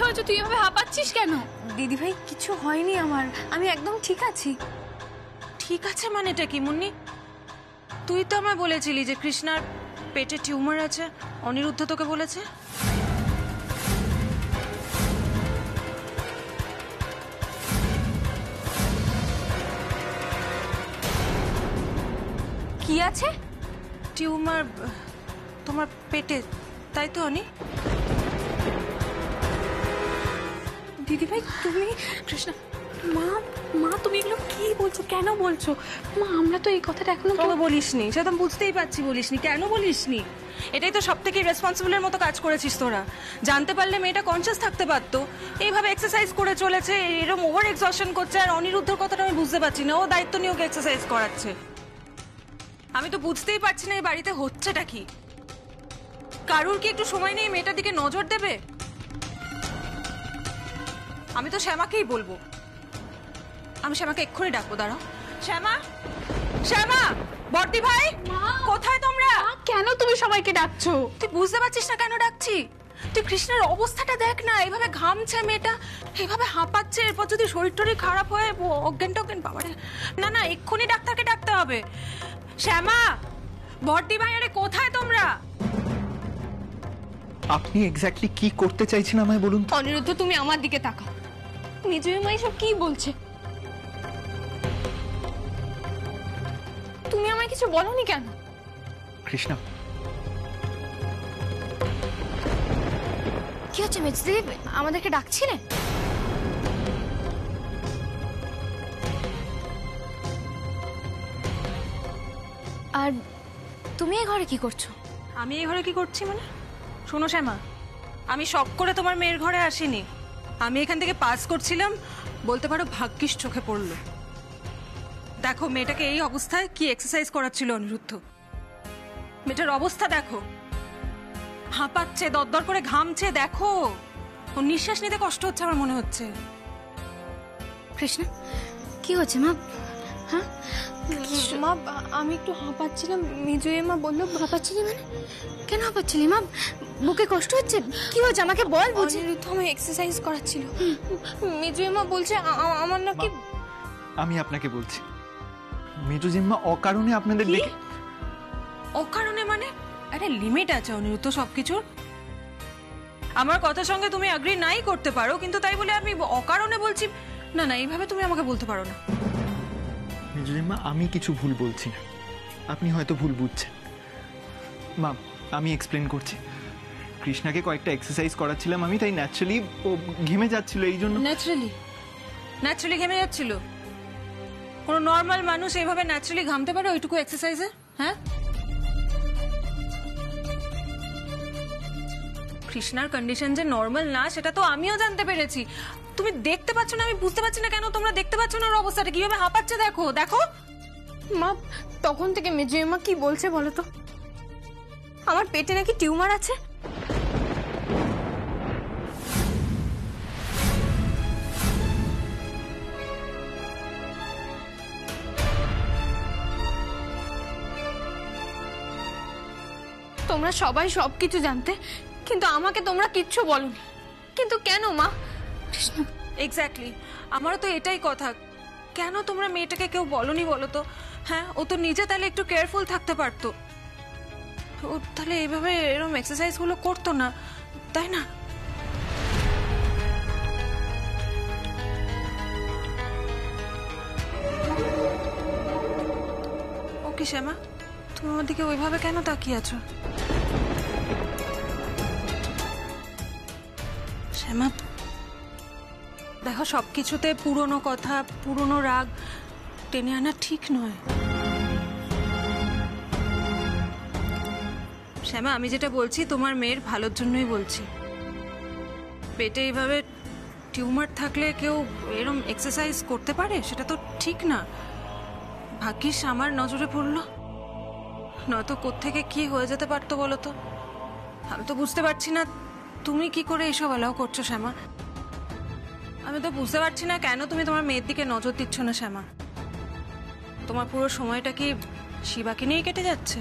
হয়েছে? তুই এভাবে হাঁপাচ্ছিস কেন? দিদি ভাই কিছু হয়নি আমার, আমি একদম ঠিক আছি। ঠিক আছে মানেটা কি মুন্নি? তুই তো আমায় বলেছিলি যে কৃষ্ণার পেটে টিউমার আছে, অনিরুদ্ধ তোকে বলেছে। কি আছে? টিউমার তোমার পেটে, তাই তো অনি? দিদি ভাই তুমি কৃষ্ণা, মা মা তুমি এগুলো কি বলছো? কেন বলছো? মা আমরা তো এই কথাটা এখনো বলিসনি, সেটা বুঝতেই পারছি বলিসনি। কেন বলিসনি? এটাই তো সব থেকে রেসপন্সিবলের মতো কাজ করেছিস তোরা। জানতে পারলে মেয়েটা কনসিয়াস থাকতে পারতো। এইভাবে এক্সারসাইজ করে চলেছে, এরকম ওভার এক্সশন করছে। আর অনিরুদ্ধর কথাটা আমি বুঝতে পারছি না, ও দায়িত্ব নিয়ে ওকে এক্সারসাইজ করাচ্ছে। আমি তো বুঝতেই পারছি না এই বাড়িতে হচ্ছেটা কি। কারুর কি একটু সময় নেই মেয়েটার দিকে নজর দেবে? আমি তো শ্যামাকেই বলবো। আমি শ্যামাকে এক্ষুনি ডাকবো, দাঁড়াও। শ্যামা, শ্যামা, বর্দি ভাই, কোথায় তোমরা? কেন তুমি সবাইকে ডাকছো? তুই বুঝতে পারছিস না কেন ডাকছি? তুই কৃষ্ণের অবস্থাটা দেখ না, এইভাবে ঘামছে মেয়েটা, এইভাবে হাঁপাচ্ছে। এরপর যদি শরীর টরীর খারাপ হয়ে অজ্ঞান টজ্ঞান, বাবারে না না, এক্ষুনি ডাক্তারকে ডাকতে হবে। শ্যামা, বর্দি ভাই, আরে কোথায় তোমরা? আপনি এক্স্যাক্টলি কি করতে চাইছেন আমায় বলুন। অনিরুদ্ধ তুমি আমার দিকে তাকাও। নিজের মা সব কি বলছে? তুমি আমায় কিছু বলোনি কেন? কৃষ্ণা, কি হচ্ছে মেজদিদি? আমাদেরকে ডাকছিলেন? আর তুমি এই ঘরে কি করছো? আমি এই ঘরে কি করছি মানে? শোনো শ্যামা, আমি শখ করে তোমার মেয়ের ঘরে আসিনি। আমি এখান থেকে পাস করছিলাম, বলতে পারো ভাগ্যিস চোখে পড়লো। দেখো মেয়েটাকে এই অবস্থায় কি এক্সারসাইজ করাচ্ছিল অনিরুদ্ধ। মেয়েটার অবস্থা দেখো, হাঁপাচ্ছে, দরদর করে ঘামছে। দেখো ওর নিঃশ্বাস নিতে কষ্ট হচ্ছে আমার মনে হচ্ছে। কৃষ্ণা কি হচ্ছে মা? হ্যাঁ মা, আমি একটু হাঁপাচ্ছিলাম। মিজুয়ে মা বললো হাঁপাচ্ছিলি মানে? কেন হাঁপাচ্ছিলি মা? বুকে কষ্ট হচ্ছে? কি হচ্ছে আমাকে বল। অনিরুদ্ধ আমায় এক্সারসাইজ করাচ্ছিল। মিজুয়ে মা বলছে আমার নাকি। আমি আপনাকে বলছি, মেজো জিম্মা অকারণে আপনাদের ডেকে। অকারণে মানে? আরে লিমিট আছে অনিরুদ্ধ সবকিছুর। আমার কথার সঙ্গে তুমি এগ্রি নাই করতে পারো, কিন্তু তাই বলে আমি অকারণে বলছি না। না, এইভাবে তুমি আমাকে বলতে পারো না। মেজো জিম্মা আমি কিছু ভুল বলছি না, আপনি হয়তো ভুল বুঝছেন। মা আমি এক্সপ্লেন করছি। কৃষ্ণাকে কয়েকটা এক্সারসাইজ করাচ্ছিলাম আমি, তাই ন্যাচারালি ও ঘেমে যাচ্ছিল, এই জন্য। ন্যাচারালি ঘেমে যাচ্ছিল? কোনো নর্মাল মানুষ এইভাবে ন্যাচারালি ঘামতে পারে ওইটুকু এক্সারসাইজে? হ্যাঁ, কৃষ্ণার কন্ডিশন যে নর্মাল না সেটা তো আমিও জানতে পেরেছি। তুমি দেখতে পাচ্ছ না? আমি বুঝতে পারছি না কেন তোমরা দেখতে পাচ্ছ না ওর অবস্থাটা কিভাবে হাঁপাচ্ছে। দেখো দেখো মা, তখন থেকে মেজুয়ে মা কি বলছে বলো তো? আমার পেটে নাকি টিউমার আছে। তোমরা সবাই সবকিছু জানতে, কিন্তু আমাকে তোমরা কিচ্ছু বলোনি। কিন্তু কেন মা? এক্স্যাক্টলি, আমারও তো এটাই কথা। কেন তোমরা মেয়েটাকে কেউ বলনি বলো তো? হ্যাঁ, ও তো নিজে তাহলে একটু কেয়ারফুল থাকতে পারতো। ও তাহলে এইভাবে এরকম এক্সারসাইজ গুলো করতো না, তাই না? ওকে শ্যামা, তুমি আমার দিকে ওইভাবে কেন তাকিয়ে আছো? শ্যামা দেখো, সবকিছুতে পুরনো কথা, পুরনো রাগ টেনে আনা ঠিক নয়। শ্যামা, আমি যেটা বলছি তোমার মেয়ের ভালোর জন্যই বলছি। পেটে এইভাবে টিউমার থাকলে কেউ এরকম এক্সারসাইজ করতে পারে? সেটা তো ঠিক না। ভাগ্যিস আমার নজরে পড়লো, নয়তো কোত্থেকে কি হয়ে যেতে পারতো বলো তো। আমি তো বুঝতে পারছি না তুমি কি করে এসব অ্যালাউ করছো শ্যামা। আমি তো বুঝতে পারছি না কেন তুমি তোমার মেয়ের দিকে নজর দিচ্ছ না শ্যামা। তোমার পুরো সময়টা কি শিবাকে নিয়ে কেটে যাচ্ছে?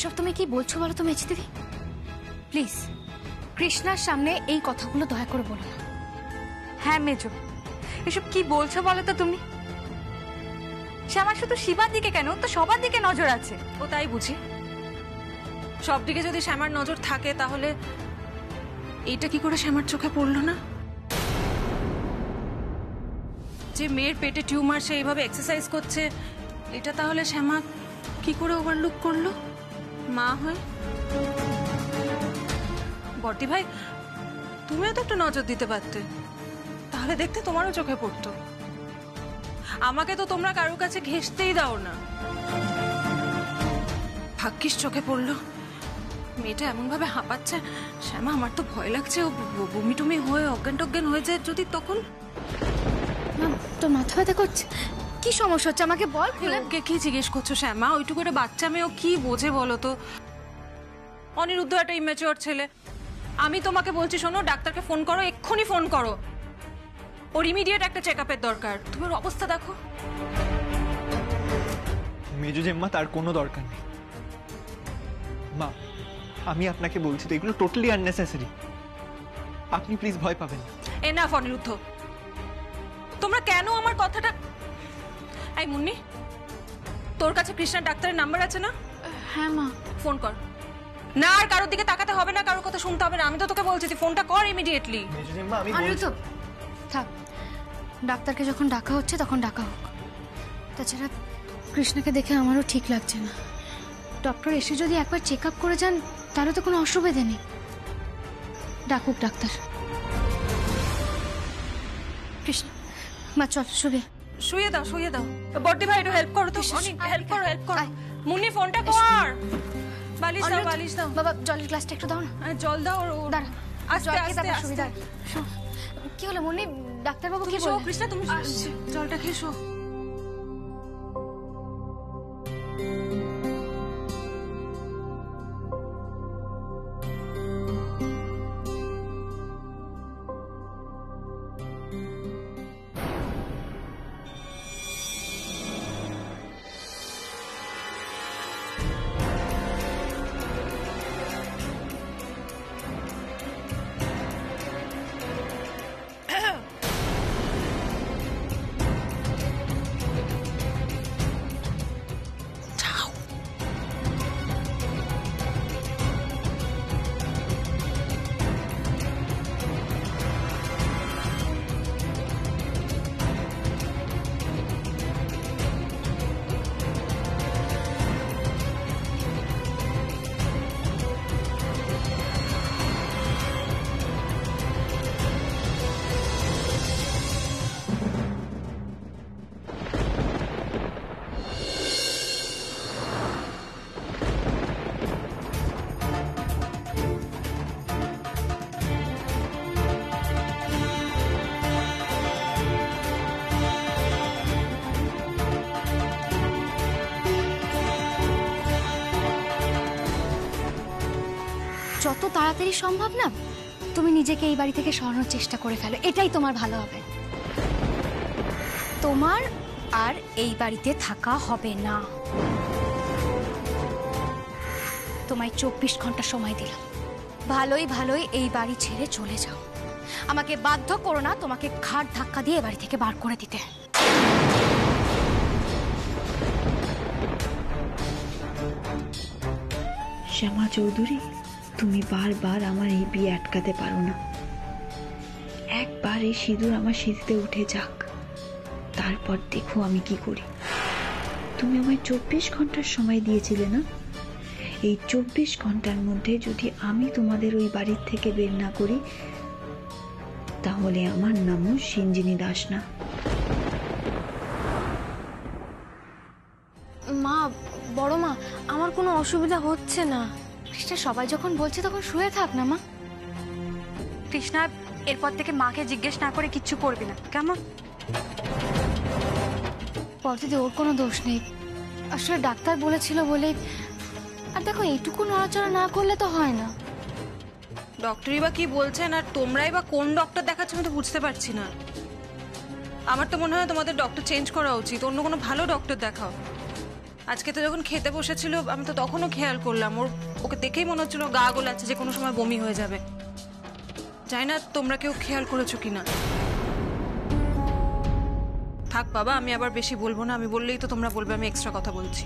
এসব তুমি কি বলছো বলো তো মেচি দিদি? প্লিজ কৃষ্ণার সামনে এই কথাগুলো দয়া করে বলো না। হ্যাঁ মেজো, এসব কি বলছো বলো তো তুমি? শ্যামার শুধু শিবার দিকে কেন, তো সবার দিকে নজর আছে। ও তাই বুঝি? সব দিকে যদি শ্যামার নজর থাকে তাহলে এইটা কি করে শ্যামার চোখে পড়লো না? যে মেয়ের পেটে টিউমার, সে এইভাবে এক্সারসাইজ করছে, এটা তাহলে শ্যামা কি করে ওভারলুক করলো মা হয়ে? বর্দি ভাই, তুমিও তো একটু নজর দিতে পারতে, তাহলে দেখতে তোমারও চোখে পড়তো। আমাকে তো তোমরা কারোর কাছে ঘেঁষতেই দাও না। ভাগ্যিস চোখে পড়লো। মেয়েটা এমন ভাবে হাঁপাচ্ছে শ্যামা, আমার তো ভয় লাগছে ও বমি টমি হয়ে অজ্ঞান টজ্ঞান হয়ে যায় যদি তখন। মা তোর মাথা ব্যথা করছে, কি সমস্যা হচ্ছে আমাকে বল খুলে। ওকে কি জিজ্ঞেস করছো শ্যামা? ওইটুকু একটা বাচ্চা মেয়ে, ও কি বোঝে বলো তো? অনিরুদ্ধ একটা ইমেচিওর ছেলে। আমি তোমাকে বলছি শোনো, ডাক্তারকে ফোন করো, এক্ষুনি ফোন করো। ওর ইমিডিয়েট একটা চেক আপের দরকার। তুমি ওর অবস্থা দেখো। মেজো জেম্মা, তার কোনো দরকার নেই। মা, আমি আপনাকে বলছি তো, এগুলো টোটালি আননেসেসারি। আপনি প্লিজ ভয় পাবেন না। এনাফ অনিরুদ্ধ, তোমরা কেন আমার কথাটা। এই মুন্নি, তোর কাছে কৃষ্ণার ডাক্তারের নাম্বার আছে না? হ্যাঁ মা। ফোন কর। না, আর কারোর দিকে তাকাতে হবে না, কারোর কথা শুনতে হবে না। আমি তো তোকে বলছি তুই ফোনটা কর ইমিডিয়েটলি। মেজো জেম্মা, আমি অনিরুদ্ধ বলছি। থাক, ডাক্তারকে যখন ডাকা হচ্ছে তখন ডাকা হোক। তাছাড়া কৃষ্ণাকে দেখে আমারও ঠিক লাগছে না। ডক্টর এসে যদি একবার চেক আপ করে যান তাহলে তো কোনো অসুবিধা নেই। ডাকুক ডাক্তার। কৃষ্ণ মা চল শুবে। শুয়ে দাও, শুয়ে দাও। বর্দি ভাই একটু হেল্প করো তো। অনেক হেল্প করো, হেল্প করো। মুন্নি ফোনটা কর। বালিশ দাও, বালিশ দাও। বাবা জলের গ্লাসটা একটু দাও না। জল দাও। দাঁড়া, আস্তে জল খেয়ে আস্তে তারপর আস্তে। সুবিধা। শো, কি হলো মনি? ডাক্তারবাবু কি তুমি শো বললেন? কৃষ্ণা, তুমি জলটা খেয়ে শো। যত তাড়াতাড়ি সম্ভব না তুমি নিজেকে এই বাড়ি থেকে সরানোর চেষ্টা করে ফেলো, এটাই তোমার ভালো হবে। তোমার আর এই বাড়িতে থাকা হবে না। তোমায় 24 ঘন্টা সময় দিলাম, ভালোই ভালোই এই বাড়ি ছেড়ে চলে যাও। আমাকে বাধ্য করো না তোমাকে ঘাড় ধাক্কা দিয়ে এ বাড়ি থেকে বার করে দিতে। শ্যামা চৌধুরী, তুমি বারবার আমার এই বিয়ে আটকাতে পারো না। একবার এই সিঁদুর আমার সিঁথিতে উঠে যাক, তারপর দেখো আমি কি করি। তুমি আমায় 24 ঘন্টার সময় দিয়েছিলে না? এই 24 ঘন্টার মধ্যে যদি আমি তোমাদের ওই বাড়ির থেকে বের না করি, তাহলে আমার নামও সিঞ্জিনী দাস না। মা, বড় মা, আমার কোনো অসুবিধা হচ্ছে না। কৃষ্ণা সবাই যখন বলছে তখন শুয়ে থাক না মা। কৃষ্ণা এরপর থেকে মাকে জিজ্ঞেস না করে কিচ্ছু করবি না, কেমন? পরদিদি ওর কোনো দোষ নেই, আসলে ডাক্তার বলেছিল বলে। আর দেখো এইটুকু নড়াচড়া না করলে তো হয় না। ডক্টরই বা কি বলছেন আর তোমরাই বা কোন ডক্টর দেখাচ্ছ আমি তো বুঝতে পারছি না। আমার তো মনে হয় তোমাদের ডক্টর চেঞ্জ করা উচিত, অন্য কোনো ভালো ডক্টর দেখাও। আজকে তো যখন খেতে বসেছিল আমি তো তখনও খেয়াল করলাম, ওকে দেখেই মনে হচ্ছিল গা গোলাচ্ছে, যে কোনো সময় বমি হয়ে যাবে। জানি না তোমরা কেউ খেয়াল করেছো কিনা। থাক বাবা, আমি আবার বেশি বলবো না, আমি বললেই তো তোমরা বলবে আমি এক্সট্রা কথা বলছি।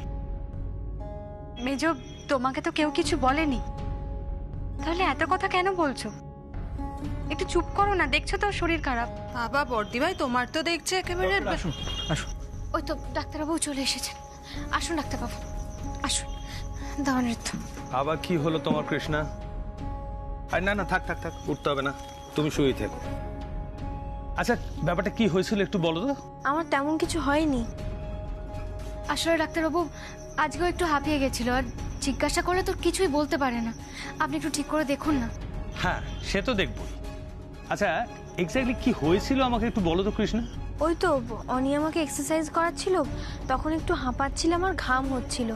মেজো, তোমাকে তো কেউ কিছু বলেনি, তাহলে এত কথা কেন বলছো? একটু চুপ করো না, দেখছো তো শরীর খারাপ। বাবা বর্দি ভাই, তোমার তো দেখছে একেবারে। আসুন আসুন। ওই তো ডাক্তারবাবু চলে এসেছেন। আসুন ডাক্তারবাবু, আসুন। দাঁড়ান ঋতু। আবার কি হলো তোমার কৃষ্ণা? আর না না, থাক থাক থাক, উঠতে হবে না, তুমি শুয়েই থেকো। আচ্ছা, ব্যাপারটা কি হয়েছিল একটু বলো তো। আমার তেমন কিছু হয়নি। আসলে ডাক্তারবাবু আজকেও একটু হাঁপিয়ে গেছিল, আর জিজ্ঞাসা করলে তো কিছুই বলতে পারে না। আপনি একটু ঠিক করে দেখুন না। হ্যাঁ, সে তো দেখবই। আচ্ছা, এক্স্যাক্টলি কি হয়েছিল আমাকে একটু বলো তো কৃষ্ণা। ওই তো অনি আমাকে এক্সারসাইজ করাচ্ছিল, তখন একটু হাঁপাচ্ছিলাম আর ঘাম হচ্ছিল।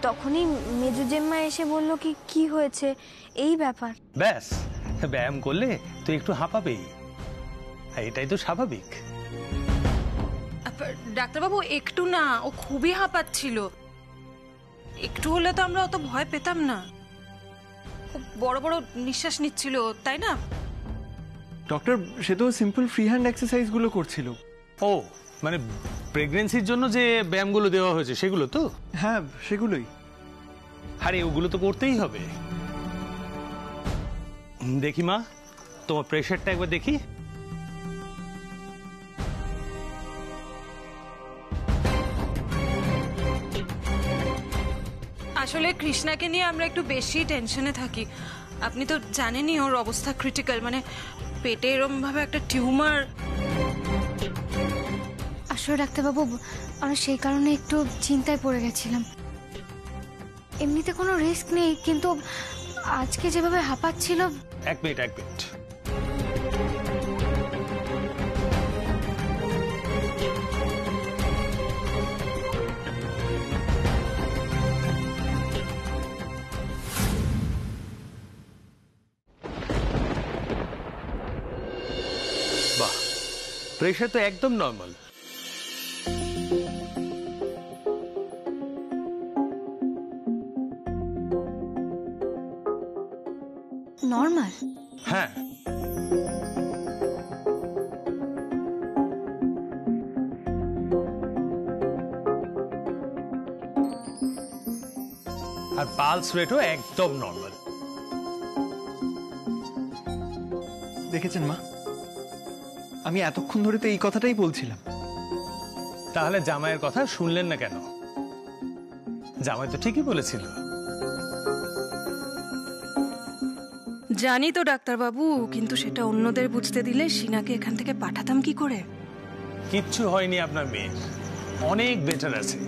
তখনই মেজু জেম্মা এসে বলল কি হয়েছে, এই ব্যাপার। ব্যাস, ব্যায়াম করলে তুই একটু হাঁপাবেই, আর এটাই তো স্বাভাবিক। ডাক্তারবাবু একটু না, ও খুবই হাঁপাচ্ছিল। একটু হলে তো আমরা অত ভয় পেতাম না। খুব বড় বড় নিঃশ্বাস নিচ্ছিল, তাই না? ডক্টর, সে তো সিম্পল ফ্রি হ্যান্ড এক্সারসাইজ গুলো করছিল। ও মানে প্রেগনেন্সির জন্য যে ব্যায়ামগুলো দেওয়া হয়েছে সেগুলো তো? হ্যাঁ, সেগুলোই। আরে ওগুলো তো করতেই হবে। দেখি মা, তোমার প্রেশারটা একবার দেখি। আসলে কৃষ্ণাকে নিয়ে আমরা একটু বেশি টেনশনে থাকি। আপনি তো জানেনই ওর অবস্থা ক্রিটিক্যাল, মানে পেটে এরম ভাবে একটা টিউমার। আসলে ডাক্তারবাবু আমি সেই কারণে একটু চিন্তায় পড়ে গেছিলাম। এমনিতে কোনো রিস্ক নেই, কিন্তু আজকে যেভাবে হাঁপাচ্ছিল। এক মিনিট। বাহ, প্রেশার তো একদম নর্মাল। নর্মাল? হ্যাঁ, আর পালস রেটও একদম নর্মাল। দেখেছেন মা, আমি এতক্ষণ ধরে তো এই কথাটাই বলছিলাম। তাহলে জামাইয়ের কথা শুনলেন না কেন? জামাই তো ঠিকই বলেছিল। জানি তো ডাক্তারবাবু, কিন্তু সেটা অন্যদের বুঝতে দিলে সিনাকে এখান থেকে পাঠাতাম কি করে? কিচ্ছু হয়নি আপনার মেয়ের, অনেক বেটার আছে।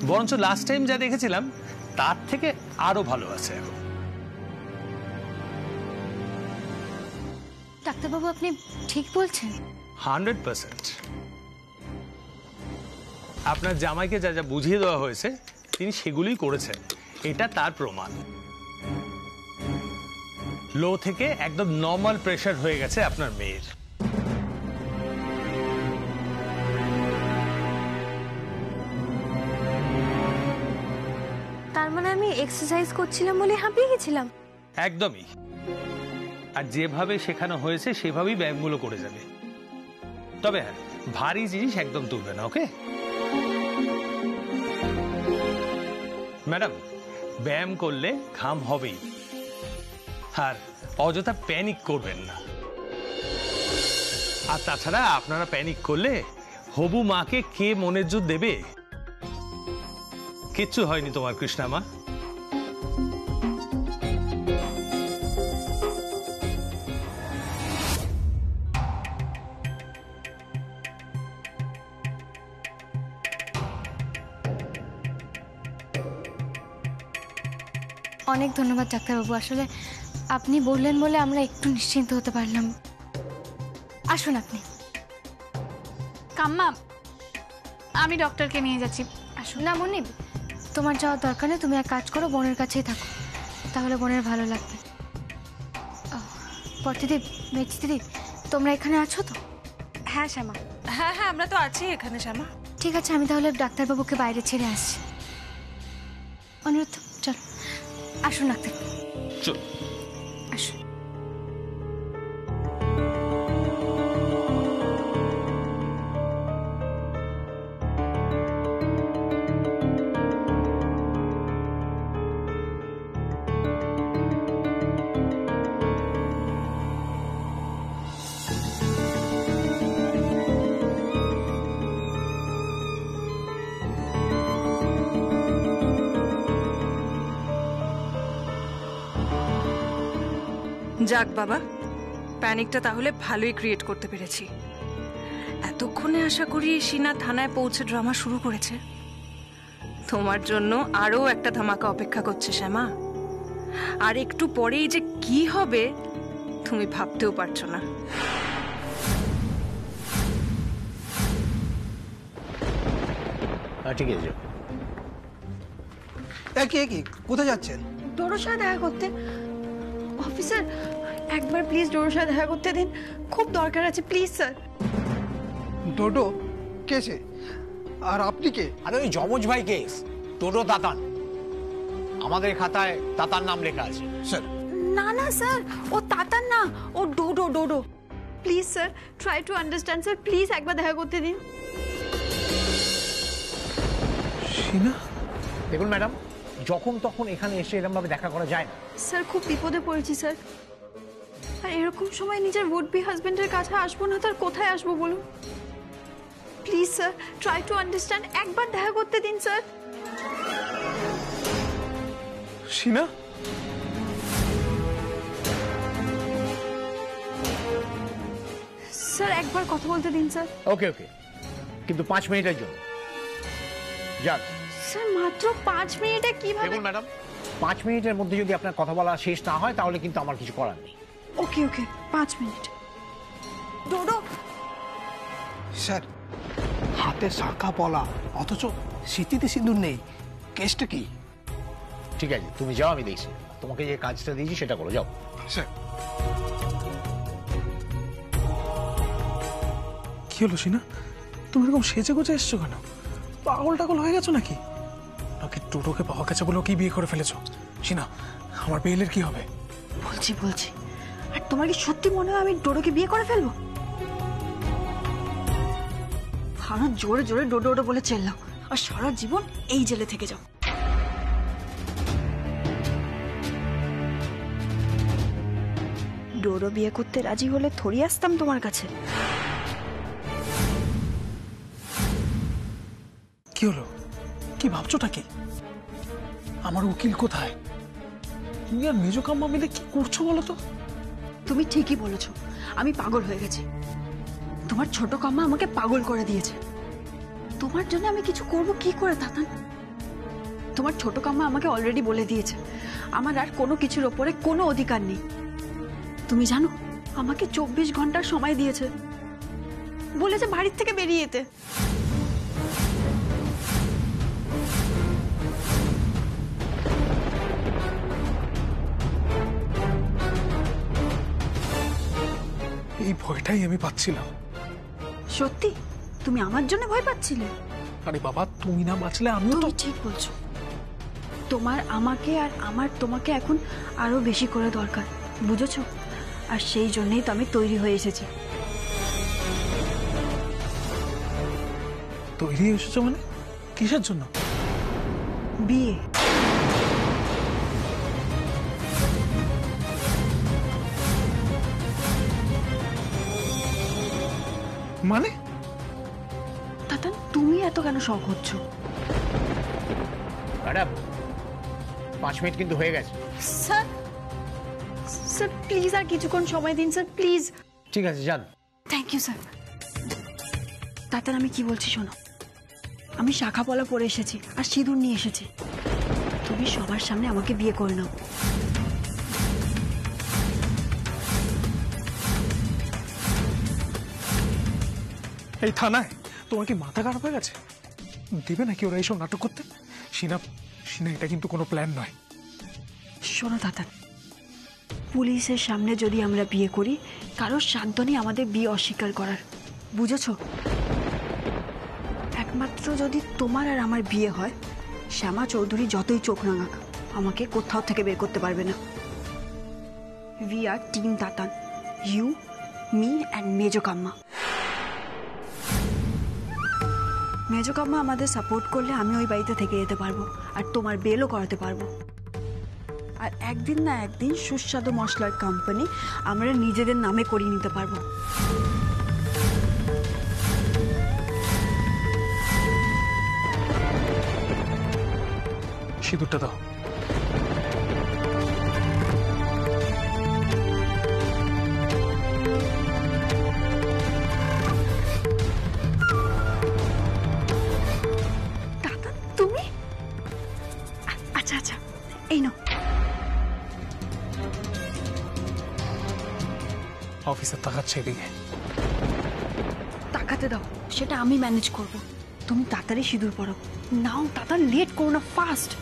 বরঞ্চ লাস্ট টাইম যা দেখেছিলাম তার থেকে আরো ভালো আছে এখন। ডাক্তারবাবু আপনি ঠিক বলছেন? 100%। আপনার জামাইকে যা যা বুঝিয়ে দেওয়া হয়েছে তিনি সেগুলোই করেছেন, এটা তার প্রমাণ। লো থেকে একদম নর্মাল প্রেশার হয়ে গেছে আপনার মেয়ের। তার মানে আমি এক্সারসাইজ করছিলাম বলে হাঁপিয়ে গেছিলাম? একদমই। আর যেভাবে শেখানো হয়েছে সেভাবেই ব্যায়ামগুলো করে যাবে। তবে হ্যাঁ, ভারী জিনিস একদম তুলবে না, ওকে? ম্যাডাম, ব্যায়াম করলে ঘাম হবেই, আর অযথা প্যানিক করবেন না। আর তাছাড়া আপনারা প্যানিক করলে হবু মাকে কে মনের জোর দেবে? কিচ্ছু হয়নি তোমার কৃষ্ণা মা। অনেক ধন্যবাদ ডাক্তারবাবু, আসলে আপনি বললেন বলে আমরা একটু নিশ্চিন্ত হতে পারলাম। আসুন আপনি। কাম্মা, আমি ডক্টরকে নিয়ে যাচ্ছি। আসুন না মনিব, তোমার যাওয়ার দরকার নেই, তুমি এক কাজ করো, বোনের কাছেই থাকো, তাহলে বোনের ভালো লাগবে। পর্তিদি, মেজদিদি, তোমরা এখানে আছো তো? হ্যাঁ শ্যামা। হ্যাঁ, আমরা তো আছি এখানে শ্যামা। ঠিক আছে, আমি তাহলে ডাক্তারবাবুকে বাইরে ছেড়ে আসছি। অনিরুদ্ধ, চল আসুন ডাক্তার, চল। আসুন। যাক বাবা, প্যানিকটা তাহলে ভালোই ক্রিয়েট করতে পেরেছি। এতক্ষণে আশা করি শিনা থানায় পৌঁছে ড্রামা শুরু করেছে। তোমার জন্য আরও একটা ধামাকা অপেক্ষা করছে শ্যামা। আর একটু পরেই যে কি হবে তুমি ভাবতেও পারছো না। ঠিক আছে, একই কোথায় যাচ্ছেন? ডোরোর সাথে দেখা করতে। অফিসার, একবার প্লিজ ডোরোর সাথে দেখা করতে দিন, খুব দরকার আছে, প্লিজ স্যার। ডোডো কেসে? আর আপনি কে? আরে ওই যমজ ভাই কেস, টোটো তাতান। আমাদের খাতায় তাতার নাম লেখা আছে। স্যার না না স্যার, ও তাতার না, ও ডোডো ডোডো। Please sir, try to understand sir, please একবার দেখা করতে দিন। শিনা? দেখুন ম্যাডাম, যখন তখন এখানে এসে এরকম ভাবে দেখা করা যায় না। স্যার খুব বিপদে পড়েছি স্যার, আর এরকম সময় নিজের উড বি হাজবেন্ডের কাছে আসবো না তার কোথায় আসবো বলুন? Please sir, try to understand, একবার দেখা করতে দিন স্যার। শিনা? স্যার একবার কথা বলতে দিন স্যার। ওকে, কিন্তু 5 মিনিটের জন্য। যাক। স্যার মাত্র 5 মিনিটে কিভাবে? দেখুন ম্যাডাম, 5 মিনিটের মধ্যে যদি আপনার কথা বলা শেষ না হয় তাহলে কিন্তু আমার কিছু করার নেই। ওকে 5 মিনিট। ডোডো। স্যার, হাতে শাখা পলা, অথচ স্মৃতিতে সিঁদুর নেই, কেসটা কি? ঠিক আছে, তুমি যাও, আমি দেখছি। তোমাকে যে কাজটা দিয়েছি সেটা করো, যাও। স্যার কি হলো শিনা, তুমি এরকম সেজে গুজে এসছো কেন? পাগল টাগল হয়ে গেছো নাকি? নাকি টোটোকে পাওয়া গেছে বলে কি বিয়ে করে ফেলেছো? শিনা, আমার বেলের কি হবে? বলছি, আর তোমার কি সত্যি মনে হয় আমি ডোডোকে বিয়ে করে ফেলবো? আরো জোরে জোরে ডোডো ডোডো বলে চেল্লাও, আর সারা জীবন এই জেলে থেকে যাও। ডোডো বিয়ে করতে রাজি হলে থরি আসতাম তোমার কাছে। কি হলো? কি ভাবছোটা কি? আমার উকিল কোথায়? তুমি আর মেজো কাম্মা মিলে কি করছো বলো তো? তুমি ঠিকই বলেছো, আমি পাগল হয়ে গেছি। তোমার ছোট কাম্মা আমাকে পাগল করে দিয়েছে। তোমার জন্য আমি কিছু করব কি করে তাতান? তোমার ছোট কাম্মা আমাকে অলরেডি বলে দিয়েছে আমার আর কোনো কিছুর ওপরে কোনো অধিকার নেই। তুমি জানো, আমাকে 24 ঘন্টার সময় দিয়েছে, বলেছে বাড়ির থেকে বেরিয়ে যেতে। এই ভয়টাই আমি পাচ্ছিলাম। সত্যি? তুমি আমার জন্য ভয় পাচ্ছিলে? আরে বাবা, তুমি না বাঁচলে আমিও তো। তুমি ঠিক বলছো, তোমার আমাকে আর আমার তোমাকে এখন আরো বেশি করে দরকার, বুঝেছো? আর সেই জন্যই তো আমি তৈরি হয়ে এসেছি। তৈরি এসেছো মানে? কিসের জন্য? বিয়ে। মানে? তাতান, তুমি এত কেন শখ হচ্ছ? ম্যাডাম, 5 মিনিট কিন্তু হয়ে গেছে। স্যার, স্যার প্লিজ আর কিছুক্ষণ সময় দিন স্যার, প্লিজ। ঠিক আছে, যান। Thank you sir. তাতান, আমি কি বলছি শোনো, আমি শাখা পলা পরে এসেছি আর সিঁদুর নিয়ে এসেছি। তুমি সবার সামনে আমাকে বিয়ে করে নাও। এই থানায় তোমার কি মাথা খারাপ হয়ে গেছে? দেবে নাকি ওরা এইসব নাটক করতে? শিনা, এটা কিন্তু কোনো প্ল্যান নয়। শোনো তাতান, পুলিশের সামনে যদি আমরা বিয়ে করি, কারোর সাধ্য নেই আমাদের বিয়ে অস্বীকার করার, বুঝেছো? 1 একমাত্র যদি তোমার আর আমার বিয়ে হয়, শ্যামা চৌধুরী যতই চোখ রাঙাক আমাকে কোথাও থেকে বের করতে পারবে না। We are team Tatan, you, me and মেজো কাম্মা। মেজো কাম্মা আমাদের সাপোর্ট করলে আমি ওই বাড়িতে থেকে যেতে পারবো, আর তোমার বেলও করাতে পারবো। আর একদিন না একদিন সুস্বাদু মশলার কোম্পানি আমরা নিজেদের নামে করিয়ে নিতে পারবো। সিঁদুরটা দাও। দাদা তুমি? আচ্ছা আচ্ছা, এই নাও। অফিসের তাকাচ্ছে এদিকে। টাকাতে দাও, সেটা আমি ম্যানেজ করব। তুমি তাড়াতাড়ি সিঁদুর পরো। নাও দাদা, লেট করো না, ফাস্ট।